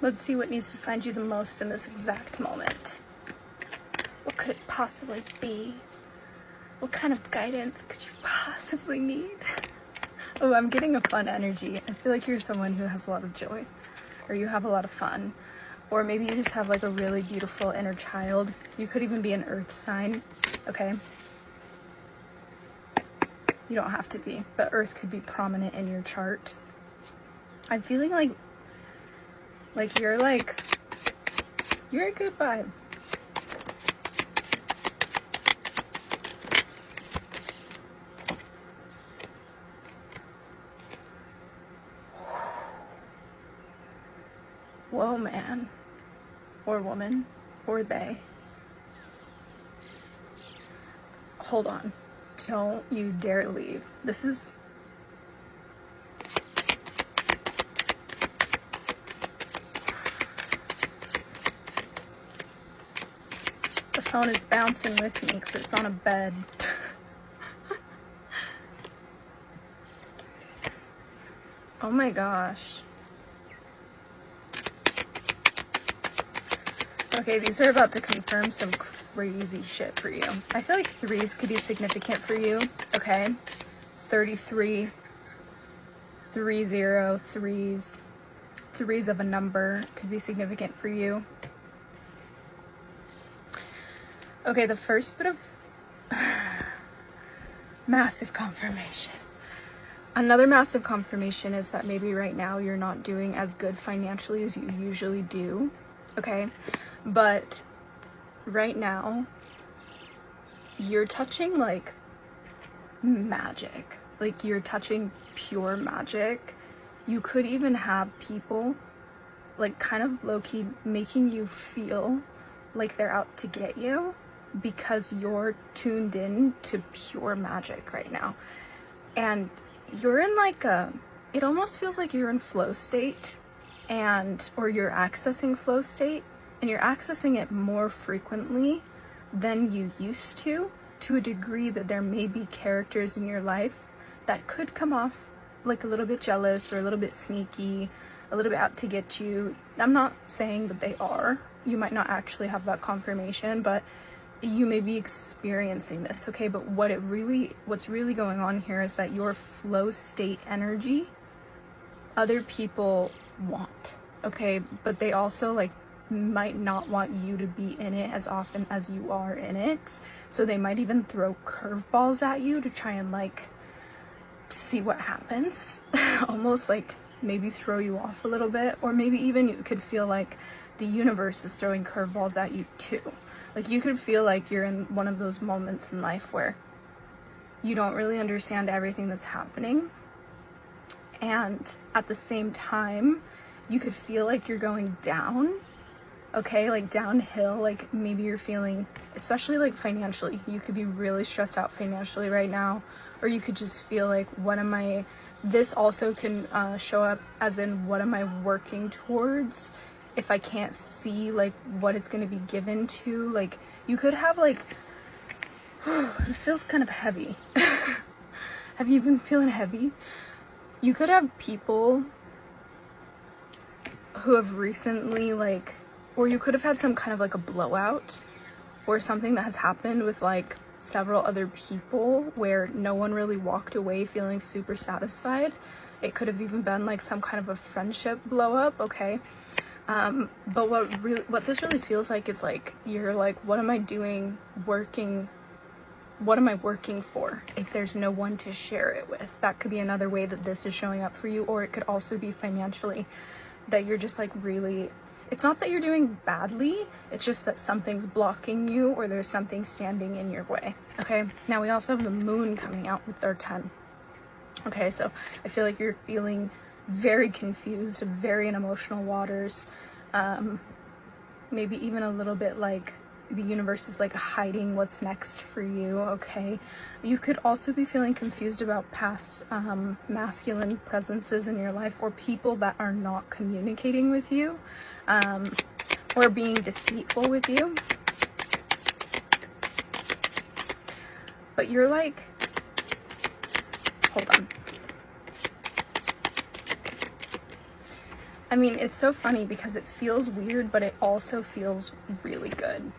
Let's see what needs to find you the most in this exact moment. What could it possibly be? What kind of guidance could you possibly need? Oh, I'm getting a fun energy. I feel like you're someone who has a lot of joy, or you have a lot of fun, or maybe you just have like a really beautiful inner child. You could even be an earth sign, okay? You don't have to be, but earth could be prominent in your chart. I'm feeling like you're a good vibe. Whoa, man, or woman, or they. Hold on. Don't you dare leave. This is... The phone is bouncing with me because it's on a bed. Oh my gosh. Okay, these are about to confirm some crazy shit for you. I feel like threes could be significant for you, okay? 33, 30, threes of a number could be significant for you. Okay, the first bit of massive confirmation. Another massive confirmation is that maybe right now you're not doing as good financially as you usually do, okay? But right now, you're touching like magic. Like you're touching pure magic. You could even have people like kind of low-key making you feel like they're out to get you because you're tuned in to pure magic right now. And you're in like it almost feels like you're in flow state, or you're accessing flow state, and you're accessing it more frequently than you used to a degree that there may be characters in your life that could come off like a little bit jealous or a little bit sneaky, a little bit out to get you. I'm not saying that they are. You might not actually have that confirmation, but you may be experiencing this, okay? But what's really going on here is that your flow state energy, other people want, okay? But they also like might not want you to be in it as often as you are in it. So they might even throw curveballs at you to try and like see what happens. Almost like maybe throw you off a little bit, or maybe even you could feel like the universe is throwing curveballs at you too. Like you could feel like you're in one of those moments in life where you don't really understand everything that's happening, and at the same time you could feel like you're going down, okay, like downhill. Like maybe you're feeling, especially like financially, you could be really stressed out financially right now, or you could just feel like, this also can show up as in, what am I working towards if I can't see like what it's going to be given to? Like you could have like, this feels kind of heavy. Have you been feeling heavy? You could have people who have recently or you could have had some kind of like a blowout or something that has happened with like several other people where no one really walked away feeling super satisfied. It could have even been like some kind of a friendship blow up, okay? But what this really feels like is like, you're like, what am I doing what am I working for if there's no one to share it with? That could be another way that this is showing up for you. Or it could also be financially, that you're just like really, it's not that you're doing badly, it's just that something's blocking you, or there's something standing in your way, okay? Now we also have the moon coming out with our 10. Okay, so I feel like you're feeling very confused, very in emotional waters, maybe even a little bit like the universe is like hiding what's next for you, okay? You could also be feeling confused about past masculine presences in your life, or people that are not communicating with you, or being deceitful with you. But you're like, hold on. I mean, it's so funny because it feels weird, but it also feels really good.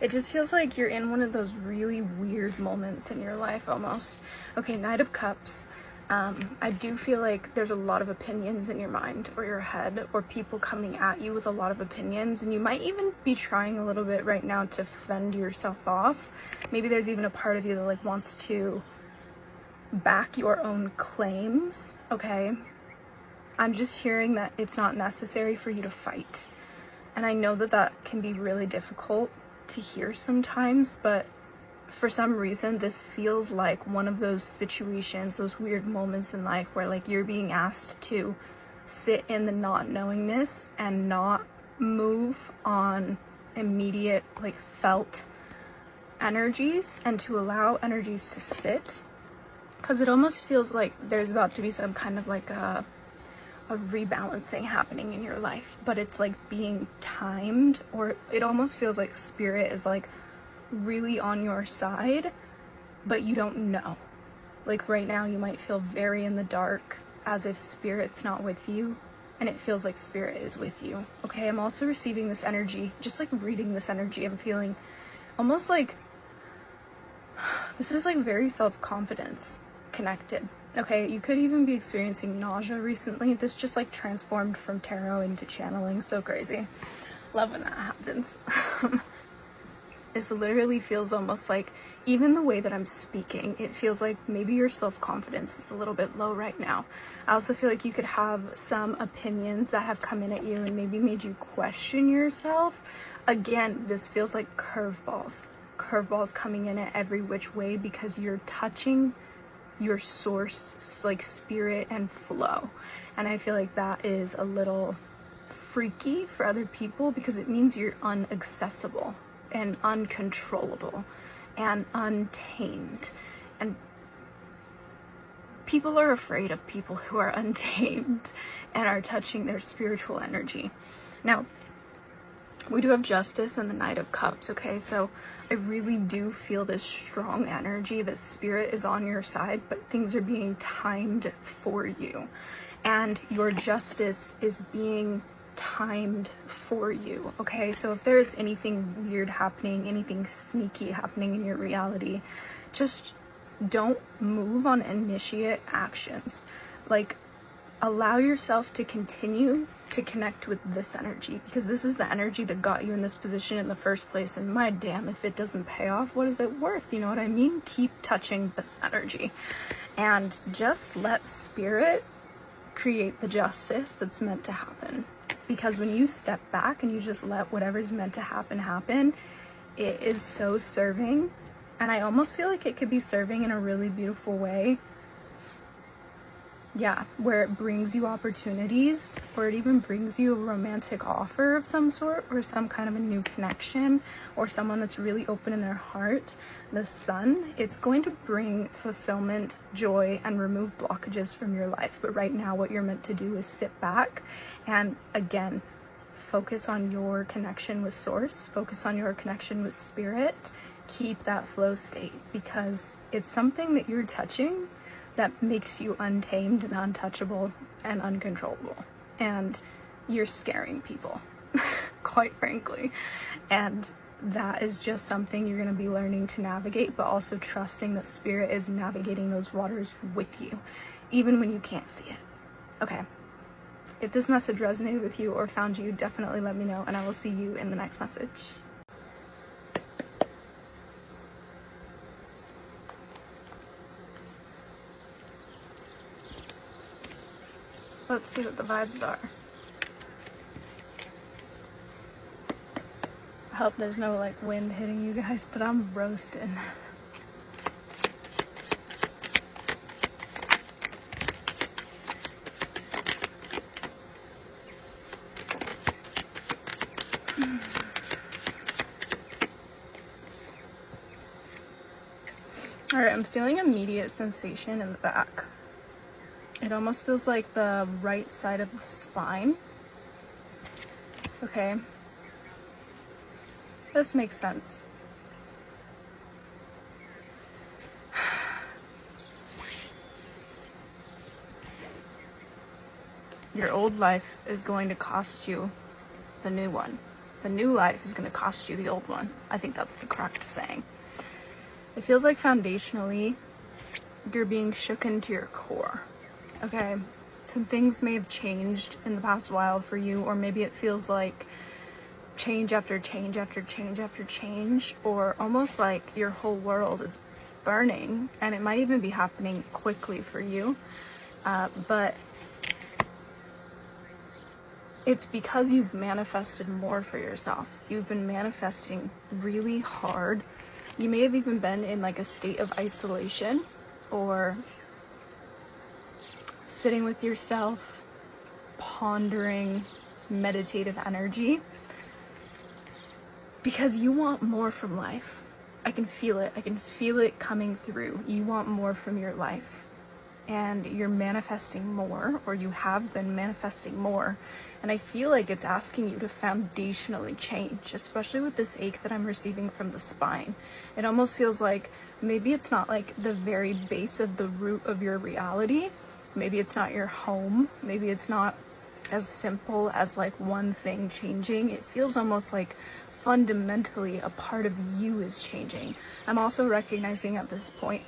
It just feels like you're in one of those really weird moments in your life almost. Okay, Knight of Cups. I do feel like there's a lot of opinions in your mind or your head, or people coming at you with a lot of opinions, and you might even be trying a little bit right now to fend yourself off. Maybe there's even a part of you that like wants to back your own claims, okay? I'm just hearing that it's not necessary for you to fight. And I know that that can be really difficult to hear sometimes, but for some reason this feels like one of those situations, those weird moments in life where like you're being asked to sit in the not knowingness and not move on immediate like felt energies, and to allow energies to sit, because it almost feels like there's about to be some kind of like a rebalancing happening in your life, but it's like being timed, or it almost feels like spirit is like really on your side, but you don't know. Like right now you might feel very in the dark, as if spirit's not with you, and it feels like spirit is with you. Okay, I'm also receiving this energy, just like reading this energy, I'm feeling almost like this is like very self-confidence connected. Okay, you could even be experiencing nausea recently. This just like transformed from tarot into channeling. So crazy. Love when that happens. This literally feels almost like, even the way that I'm speaking, it feels like maybe your self-confidence is a little bit low right now. I also feel like you could have some opinions that have come in at you and maybe made you question yourself. Again, this feels like curveballs coming in at every which way, because you're touching your source, like spirit and flow. And I feel like that is a little freaky for other people, because it means you're unaccessible and uncontrollable and untamed. And people are afraid of people who are untamed and are touching their spiritual energy. Now, we do have Justice and the Knight of Cups, okay? So I really do feel this strong energy that spirit is on your side, but things are being timed for you. And your justice is being timed for you, okay? So if there's anything weird happening, anything sneaky happening in your reality, just don't move on initiate actions. Like, allow yourself to continue to connect with this energy, because this is the energy that got you in this position in the first place. And my damn, if it doesn't pay off, what is it worth? You know what I mean? Keep touching this energy and just let spirit create the justice that's meant to happen. Because when you step back and you just let whatever's meant to happen, it is so serving. And I almost feel like it could be serving in a really beautiful way. Yeah, where it brings you opportunities, or it even brings you a romantic offer of some sort, or some kind of a new connection, or someone that's really open in their heart. The Sun, it's going to bring fulfillment, joy, and remove blockages from your life. But right now what you're meant to do is sit back and, again, focus on your connection with source, focus on your connection with spirit, keep that flow state, because it's something that you're touching that makes you untamed and untouchable and uncontrollable, and you're scaring people quite frankly. And that is just something you're going to be learning to navigate, but also trusting that spirit is navigating those waters with you, even when you can't see it. Okay, if this message resonated with you or found you, definitely let me know, and I will see you in the next message. Let's see what the vibes are. I hope there's no like wind hitting you guys, but I'm roasting. Alright, I'm feeling immediate sensation in the back. It almost feels like the right side of the spine. Okay. This makes sense. Your old life is going to cost you the new one. The new life is going to cost you the old one. I think that's the correct saying. It feels like foundationally, you're being shook into your core. Okay? Some things may have changed in the past while for you, or maybe it feels like change after change after change after change, or almost like your whole world is burning, and it might even be happening quickly for you. But it's because you've manifested more for yourself. You've been manifesting really hard. You may have even been in like a state of isolation or sitting with yourself, pondering, meditative energy, because you want more from life. I can feel it. I can feel it coming through. You want more from your life, and you're manifesting more, or you have been manifesting more. And I feel like it's asking you to foundationally change, especially with this ache that I'm receiving from the spine. It almost feels like maybe it's not like the very base of the root of your reality. Maybe it's not your home. Maybe it's not as simple as like one thing changing. It feels almost like fundamentally a part of you is changing. I'm also recognizing at this point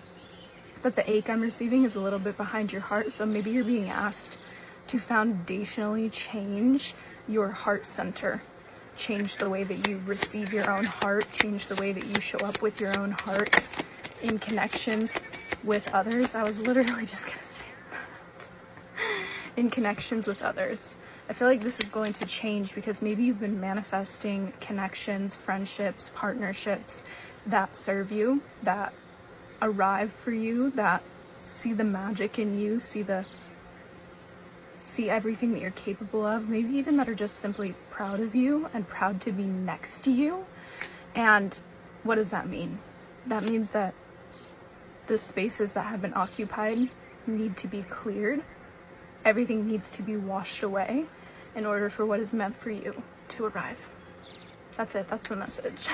that the ache I'm receiving is a little bit behind your heart, so maybe you're being asked to foundationally change your heart center, change the way that you receive your own heart, change the way that you show up with your own heart in connections with others. I was literally just gonna say that. In connections with others. I feel like this is going to change because maybe you've been manifesting connections, friendships, partnerships that serve you, that arrive for you, that see the magic in you, see everything that you're capable of, maybe even that are just simply proud of you and proud to be next to you. And what does that mean? That means that the spaces that have been occupied need to be cleared. Everything needs to be washed away in order for what is meant for you to arrive. That's it. That's the message.